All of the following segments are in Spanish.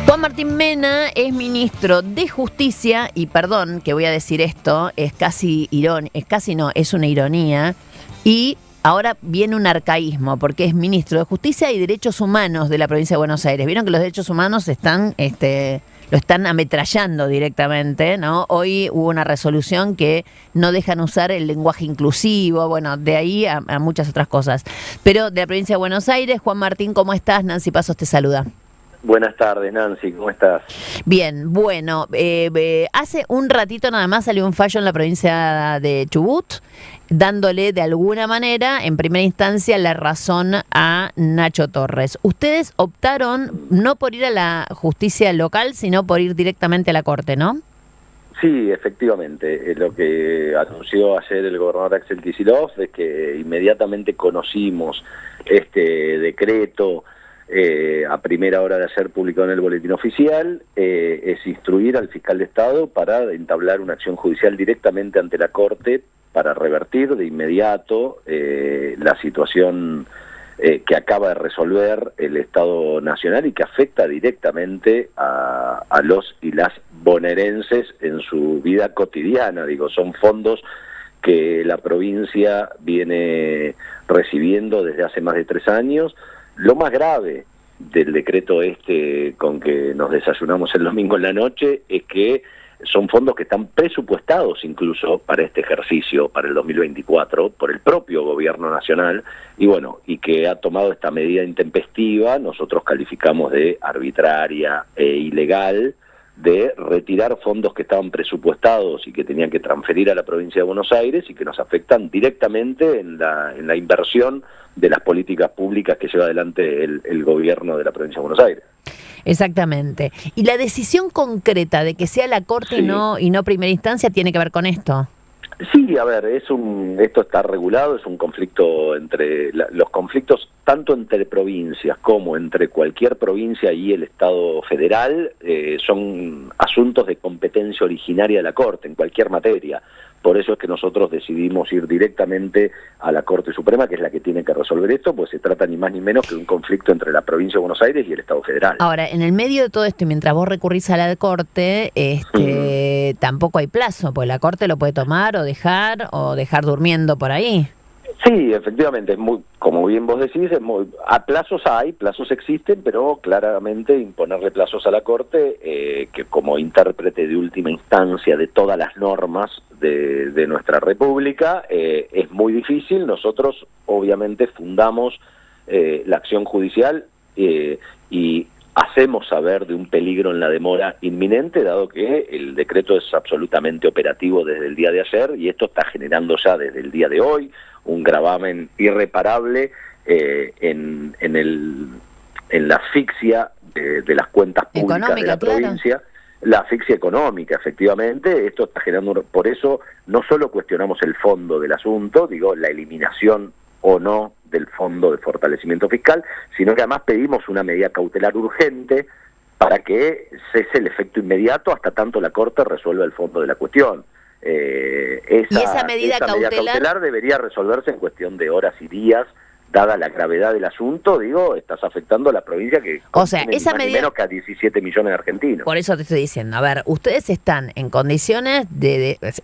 Juan Martín Mena es ministro de Justicia y perdón que voy a decir esto, es una ironía y ahora viene un arcaísmo porque es ministro de Justicia y Derechos Humanos de la provincia de Buenos Aires. Vieron que los derechos humanos lo están ametrallando directamente, ¿no? Hoy hubo una resolución que no dejan usar el lenguaje inclusivo, bueno, de ahí a muchas otras cosas. Pero de la provincia de Buenos Aires, Juan Martín, ¿cómo estás? Nancy Pasos te saluda. Buenas tardes, Nancy, ¿cómo estás? Bien, bueno, hace un ratito nada más salió un fallo en la provincia de Chubut, dándole de alguna manera, en primera instancia, la razón a Nacho Torres. Ustedes optaron no por ir a la justicia local, sino por ir directamente a la corte, ¿no? Sí, efectivamente, lo que anunció ayer el gobernador Axel Kicillof es que inmediatamente conocimos este decreto a primera hora de ayer publicado en el Boletín Oficial, es instruir al fiscal de Estado para entablar una acción judicial directamente ante la Corte para revertir de inmediato la situación que acaba de resolver el Estado Nacional y que afecta directamente a los y las bonaerenses en su vida cotidiana. Digo, son fondos que la provincia viene recibiendo desde hace más de 3 años. Lo más grave del decreto con que nos desayunamos el domingo en la noche es que son fondos que están presupuestados incluso para este ejercicio, para el 2024, por el propio gobierno nacional, y que ha tomado esta medida intempestiva, nosotros calificamos de arbitraria e ilegal, de retirar fondos que estaban presupuestados y que tenían que transferir a la provincia de Buenos Aires y que nos afectan directamente en la inversión de las políticas públicas que lleva adelante el gobierno de la provincia de Buenos Aires. Exactamente. Y la decisión concreta de que sea la Corte Sí. y no primera instancia tiene que ver con esto. Sí, a ver, esto está regulado, es un conflicto los conflictos tanto entre provincias como entre cualquier provincia y el Estado federal son asuntos de competencia originaria de la Corte en cualquier materia. Por eso es que nosotros decidimos ir directamente a la Corte Suprema, que es la que tiene que resolver esto, pues se trata ni más ni menos que de un conflicto entre la provincia de Buenos Aires y el Estado federal. Ahora, en el medio de todo esto, y mientras vos recurrís a la Corte, tampoco hay plazo, pues la Corte lo puede tomar o dejar durmiendo por ahí. Sí, efectivamente, como bien vos decís, plazos existen, pero claramente imponerle plazos a la Corte, que como intérprete de última instancia de todas las normas de nuestra República, es muy difícil. Nosotros obviamente fundamos la acción judicial y hacemos saber de un peligro en la demora inminente, dado que el decreto es absolutamente operativo desde el día de ayer y esto está generando ya desde el día de hoy un gravamen irreparable en la asfixia de las cuentas públicas económica, de la provincia, claro. La asfixia económica, efectivamente, esto está generando, por eso no solo cuestionamos el fondo del asunto, digo, la eliminación o no del fondo de fortalecimiento fiscal, sino que además pedimos una medida cautelar urgente para que cese el efecto inmediato hasta tanto la Corte resuelva el fondo de la cuestión. Esa medida cautelar debería resolverse en cuestión de horas y días, dada la gravedad del asunto. Digo, estás afectando a la provincia que esa medida menos que a 17 millones de argentinos. Por eso te estoy diciendo, a ver, ustedes están en condiciones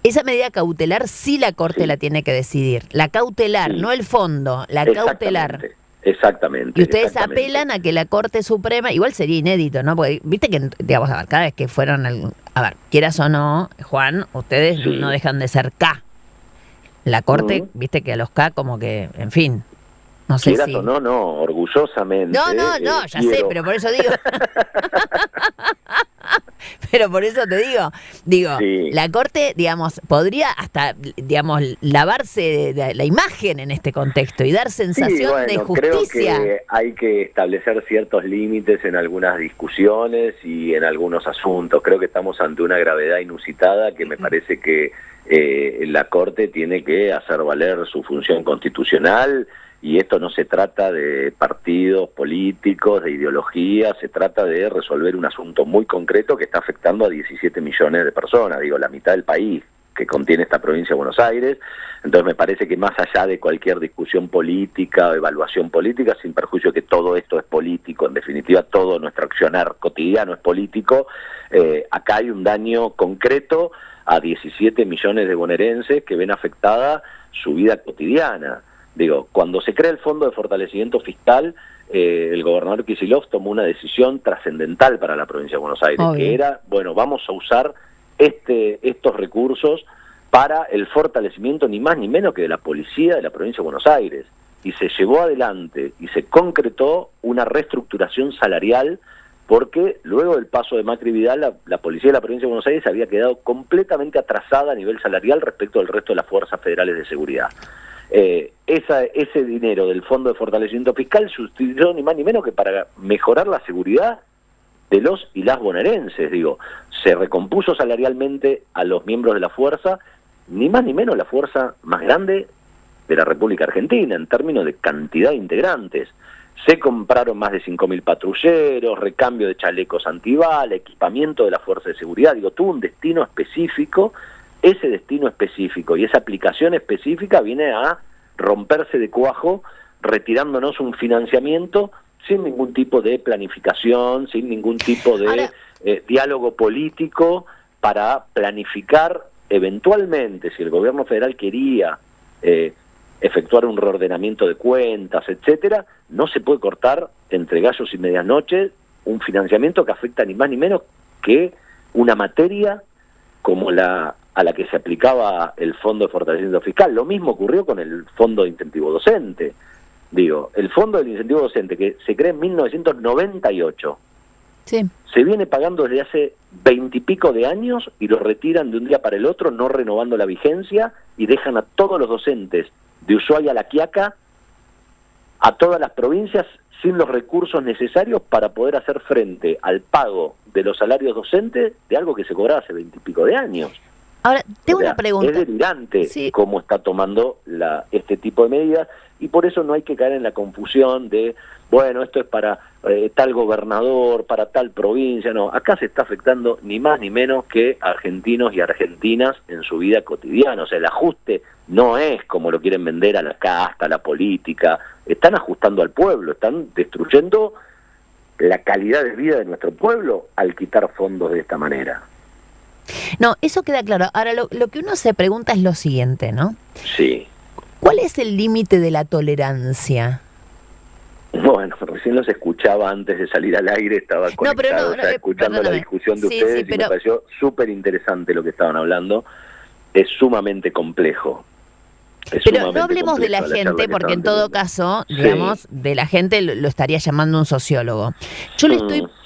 esa medida cautelar sí la Corte la tiene que decidir, la cautelar, no el fondo, la cautelar. Exactamente. Y ustedes apelan a que la Corte Suprema, igual sería inédito, ¿no? Porque viste que, digamos, a ver, cada vez que fueron, quieras o no, Juan, ustedes no dejan de ser K. La Corte, viste que a los K como que, en fin, no sé quieras si... o no, orgullosamente. No, ya sé, pero por eso digo... Pero por eso te digo, la Corte, digamos, podría hasta, digamos, lavarse la imagen en este contexto y dar sensación de justicia. Creo que hay que establecer ciertos límites en algunas discusiones y en algunos asuntos. Creo que estamos ante una gravedad inusitada que me parece que la Corte tiene que hacer valer su función constitucional. Y esto no se trata de partidos políticos, de ideología, se trata de resolver un asunto muy concreto que está afectando a 17 millones de personas, digo, la mitad del país. que contiene esta provincia de Buenos Aires. Entonces me parece que más allá de cualquier discusión política o evaluación política, sin perjuicio que todo esto es político, en definitiva todo nuestro accionar cotidiano es político, acá hay un daño concreto a 17 millones de bonaerenses que ven afectada su vida cotidiana. Digo, cuando se crea el Fondo de Fortalecimiento Fiscal, el gobernador Kicillof tomó una decisión trascendental para la provincia de Buenos Aires, que era, bueno, vamos a usar estos recursos para el fortalecimiento ni más ni menos que de la policía de la provincia de Buenos Aires. Y se llevó adelante y se concretó una reestructuración salarial, porque luego del paso de Macri y Vidal, la policía de la provincia de Buenos Aires había quedado completamente atrasada a nivel salarial respecto al resto de las fuerzas federales de seguridad. Ese dinero del Fondo de Fortalecimiento Fiscal se utilizó ni más ni menos que para mejorar la seguridad de los y las bonaerenses. Digo, se recompuso salarialmente a los miembros de la fuerza, ni más ni menos la fuerza más grande de la República Argentina en términos de cantidad de integrantes. Se compraron más de 5.000 patrulleros, recambio de chalecos antibala, equipamiento de la fuerza de seguridad. Digo, tuvo un destino específico. Ese destino específico y esa aplicación específica viene a romperse de cuajo, retirándonos un financiamiento sin ningún tipo de planificación, sin ningún tipo de diálogo político para planificar eventualmente, si el gobierno federal quería efectuar un reordenamiento de cuentas, etcétera, no se puede cortar entre gallos y medianoche un financiamiento que afecta ni más ni menos que una materia como a la que se aplicaba el Fondo de Fortalecimiento Fiscal. Lo mismo ocurrió con el Fondo de Incentivo Docente. Digo, el Fondo del Incentivo Docente, que se creó en 1998, sí, se viene pagando desde hace 20 y pico de años y lo retiran de un día para el otro, no renovando la vigencia, y dejan a todos los docentes de Ushuaia a La Quiaca, a todas las provincias, sin los recursos necesarios para poder hacer frente al pago de los salarios docentes de algo que se cobraba hace 20 y pico de años. Ahora, tengo una pregunta. Es delirante cómo está tomando este tipo de medidas, y por eso no hay que caer en la confusión de, bueno, esto es para tal gobernador, para tal provincia. No, acá se está afectando ni más ni menos que argentinos y argentinas en su vida cotidiana. O sea, el ajuste no es como lo quieren vender a la casta, a la política. Están ajustando al pueblo, están destruyendo la calidad de vida de nuestro pueblo al quitar fondos de esta manera. No, eso queda claro. Ahora, lo que uno se pregunta es lo siguiente, ¿no? Sí. ¿Cuál es el límite de la tolerancia? Bueno, recién los escuchaba antes de salir al aire, estaba conectado, escuchando la discusión de ustedes, y me pareció súper interesante lo que estaban hablando. Es sumamente complejo. Pero no hablemos de la gente, porque en todo caso, digamos, de la gente lo estaría llamando un sociólogo. Yo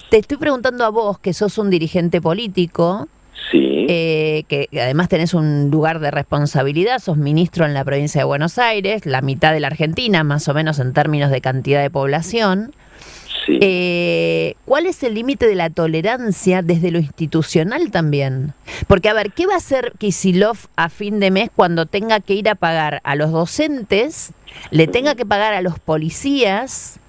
te estoy preguntando a vos, que sos un dirigente político, que además tenés un lugar de responsabilidad, sos ministro en la provincia de Buenos Aires, la mitad de la Argentina, más o menos en términos de cantidad de población. ¿Cuál es el límite de la tolerancia desde lo institucional también? Porque, a ver, ¿qué va a hacer Kicillof a fin de mes cuando tenga que ir a pagar a los docentes, le tenga que pagar a los policías,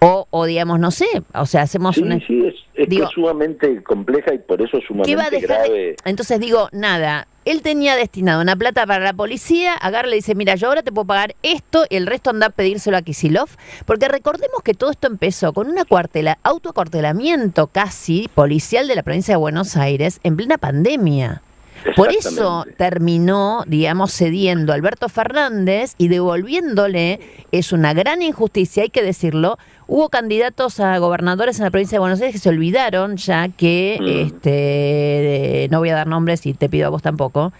o digamos, no sé, o sea, hacemos una... Sí, es que es sumamente compleja y por eso es sumamente grave. Entonces digo, nada, él tenía destinado una plata para la policía, agarra y le dice, mira, yo ahora te puedo pagar esto, y el resto anda a pedírselo a Kicillof, porque recordemos que todo esto empezó con un autoacuartelamiento casi policial de la provincia de Buenos Aires en plena pandemia. Por eso terminó, digamos, cediendo a Alberto Fernández y devolviéndole. Es una gran injusticia, hay que decirlo. Hubo candidatos a gobernadores en la provincia de Buenos Aires que se olvidaron ya que, no voy a dar nombres y te pido a vos tampoco,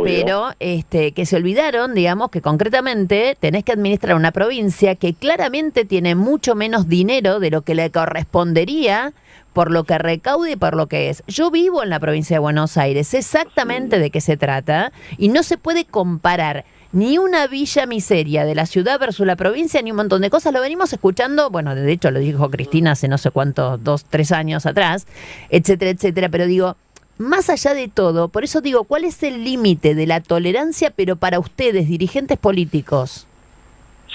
pero que se olvidaron, digamos, que concretamente tenés que administrar una provincia que claramente tiene mucho menos dinero de lo que le correspondería por lo que recaude y por lo que es. Yo vivo en la provincia de Buenos Aires, sé exactamente de qué se trata, y no se puede comparar ni una villa miseria de la ciudad versus la provincia, ni un montón de cosas. Lo venimos escuchando, bueno, de hecho lo dijo Cristina hace no sé cuántos, 2, 3 años atrás, etcétera, etcétera, pero digo, más allá de todo, por eso digo, ¿cuál es el límite de la tolerancia, pero para ustedes, dirigentes políticos?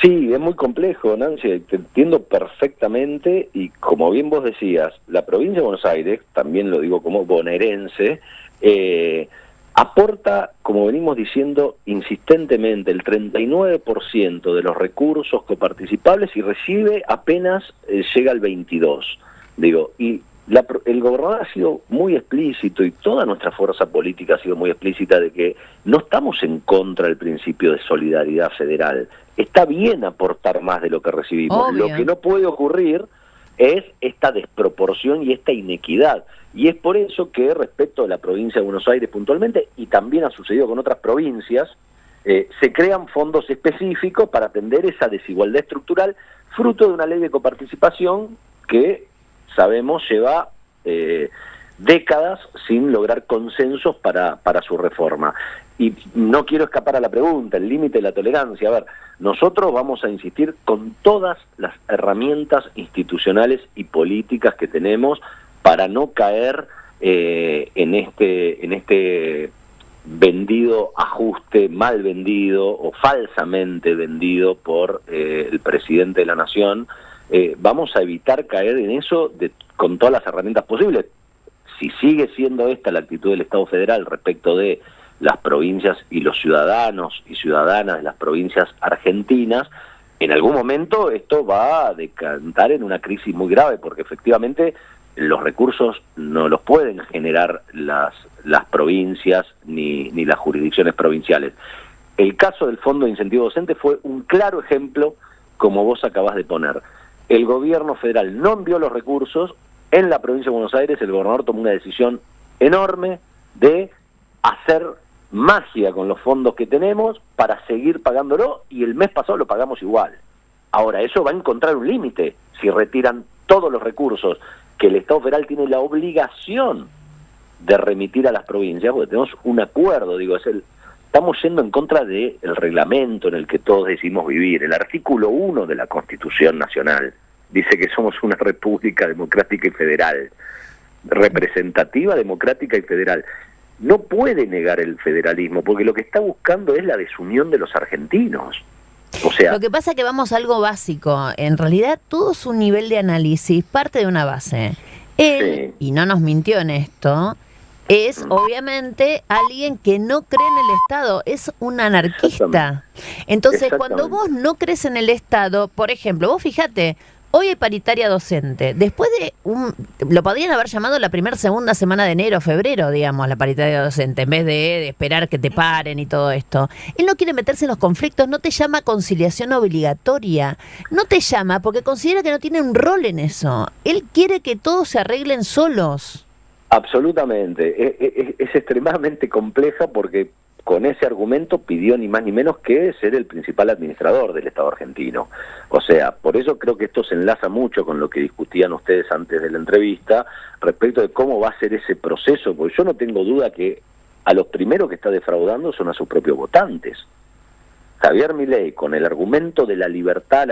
Sí, es muy complejo, Nancy, te entiendo perfectamente, y como bien vos decías, la provincia de Buenos Aires, también lo digo como bonaerense, aporta, como venimos diciendo insistentemente, el 39% de los recursos coparticipables y recibe apenas llega al 22%. Digo, y el gobernador ha sido muy explícito y toda nuestra fuerza política ha sido muy explícita de que no estamos en contra del principio de solidaridad federal. Está bien aportar más de lo que recibimos. Obvio. Lo que no puede ocurrir es esta desproporción y esta inequidad. Y es por eso que respecto a la provincia de Buenos Aires puntualmente, y también ha sucedido con otras provincias, se crean fondos específicos para atender esa desigualdad estructural, fruto de una ley de coparticipación que sabemos lleva décadas sin lograr consensos para su reforma. Y no quiero escapar a la pregunta, el límite de la tolerancia. A ver, nosotros vamos a insistir con todas las herramientas institucionales y políticas que tenemos para no caer en este vendido ajuste, mal vendido o falsamente vendido por el presidente de la Nación. Vamos a evitar caer en eso con todas las herramientas posibles. Si sigue siendo esta la actitud del Estado federal respecto de las provincias y los ciudadanos y ciudadanas de las provincias argentinas, en algún momento esto va a decantar en una crisis muy grave, porque efectivamente los recursos no los pueden generar las provincias ni las jurisdicciones provinciales. El caso del Fondo de Incentivo Docente fue un claro ejemplo, como vos acabás de poner. El gobierno federal no envió los recursos. En la provincia de Buenos Aires el gobernador tomó una decisión enorme de hacer magia con los fondos que tenemos para seguir pagándolo, y el mes pasado lo pagamos igual. Ahora, eso va a encontrar un límite si retiran todos los recursos que el Estado federal tiene la obligación de remitir a las provincias, porque tenemos un acuerdo, estamos yendo en contra del reglamento en el que todos decidimos vivir. El artículo 1 de la Constitución Nacional dice que somos una república democrática y federal, representativa, democrática y federal. No puede negar el federalismo, porque lo que está buscando es la desunión de los argentinos. O sea, lo que pasa es que vamos a algo básico. En realidad, todo es un nivel de análisis, parte de una base. Él, sí, y no nos mintió en esto, es obviamente alguien que no cree en el Estado, es un anarquista. Entonces, cuando vos no crees en el Estado, por ejemplo, vos fíjate, hoy hay paritaria docente. Después de lo podrían haber llamado la segunda semana de enero, febrero, digamos, la paritaria docente, en vez de esperar que te paren y todo esto. Él no quiere meterse en los conflictos, no te llama conciliación obligatoria. No te llama porque considera que no tiene un rol en eso. Él quiere que todos se arreglen solos. Absolutamente. Es extremadamente compleja porque con ese argumento pidió ni más ni menos que ser el principal administrador del Estado argentino. O sea, por eso creo que esto se enlaza mucho con lo que discutían ustedes antes de la entrevista respecto de cómo va a ser ese proceso, porque yo no tengo duda que a los primeros que está defraudando son a sus propios votantes. Javier Milei, con el argumento de la libertad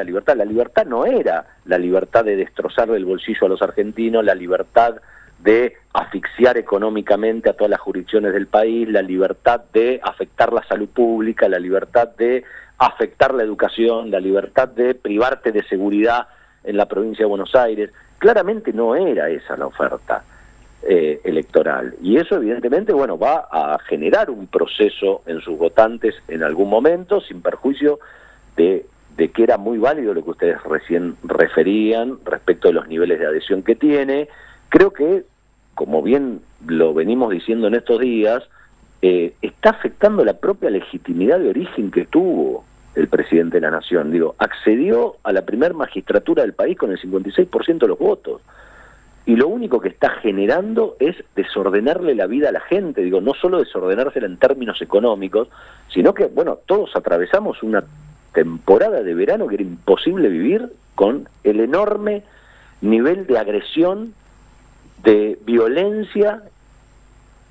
no era la libertad de destrozarle el bolsillo a los argentinos, la libertad de asfixiar económicamente a todas las jurisdicciones del país, la libertad de afectar la salud pública, la libertad de afectar la educación, la libertad de privarte de seguridad en la provincia de Buenos Aires. Claramente no era esa la oferta electoral, y eso evidentemente va a generar un proceso en sus votantes en algún momento, sin perjuicio de que era muy válido lo que ustedes recién referían respecto de los niveles de adhesión que tiene. Creo que, como bien lo venimos diciendo en estos días, está afectando la propia legitimidad de origen que tuvo el presidente de la Nación. Accedió a la primer magistratura del país con el 56% de los votos. Y lo único que está generando es desordenarle la vida a la gente. No solo desordenársela en términos económicos, sino que, todos atravesamos una temporada de verano que era imposible vivir con el enorme nivel de agresión, de violencia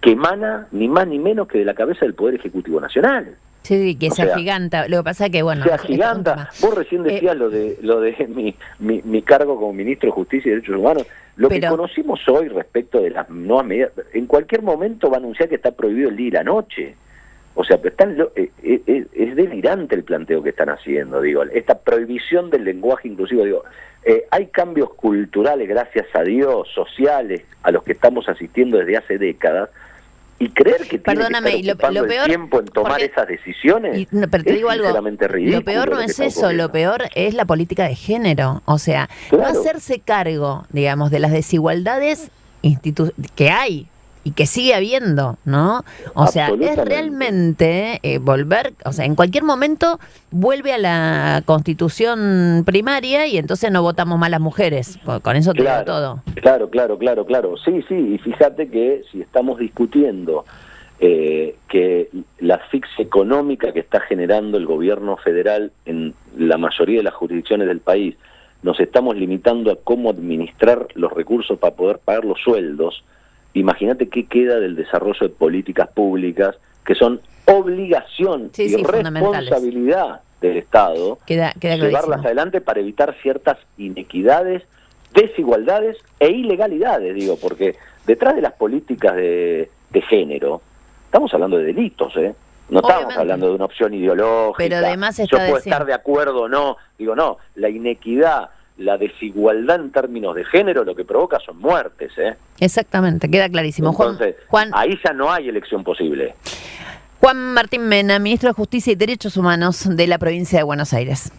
que emana ni más ni menos que de la cabeza del Poder Ejecutivo Nacional. Sí, que se agiganta. Lo que pasa es que, se agiganta. Vos recién decías lo de mi cargo como ministro de Justicia y Derechos Humanos. Que conocimos hoy respecto de las nuevas medidas, en cualquier momento va a anunciar que está prohibido el día y la noche. O sea, es delirante el planteo que están haciendo, esta prohibición del lenguaje inclusivo, hay cambios culturales, gracias a Dios, sociales, a los que estamos asistiendo desde hace décadas, Y creer que Perdóname, tiene que estar ocupando el tiempo en tomar esas decisiones pero te digo algo, ridículo. Lo peor no es eso, lo peor es la política de género. O sea, claro, no hacerse cargo, digamos, de las desigualdades que hay y que sigue habiendo, ¿no? O sea, es realmente volver, o sea, en cualquier momento vuelve a la constitución primaria y entonces no votamos más las mujeres. Con eso te digo todo. Claro. Sí, y fíjate que si estamos discutiendo que la asfixia económica que está generando el gobierno federal en la mayoría de las jurisdicciones del país, nos estamos limitando a cómo administrar los recursos para poder pagar los sueldos. Imagínate qué queda del desarrollo de políticas públicas que son obligación y responsabilidad del Estado llevarlas adelante para evitar ciertas inequidades, desigualdades e ilegalidades, digo, porque detrás de las políticas de género estamos hablando de delitos, no estamos hablando de una opción ideológica. Pero además yo puedo estar de acuerdo o no, digo, no, la inequidad, la desigualdad en términos de género lo que provoca son muertes. Exactamente, queda clarísimo. Entonces, Juan, ahí ya no hay elección posible. Juan Martín Mena, ministro de Justicia y Derechos Humanos de la provincia de Buenos Aires.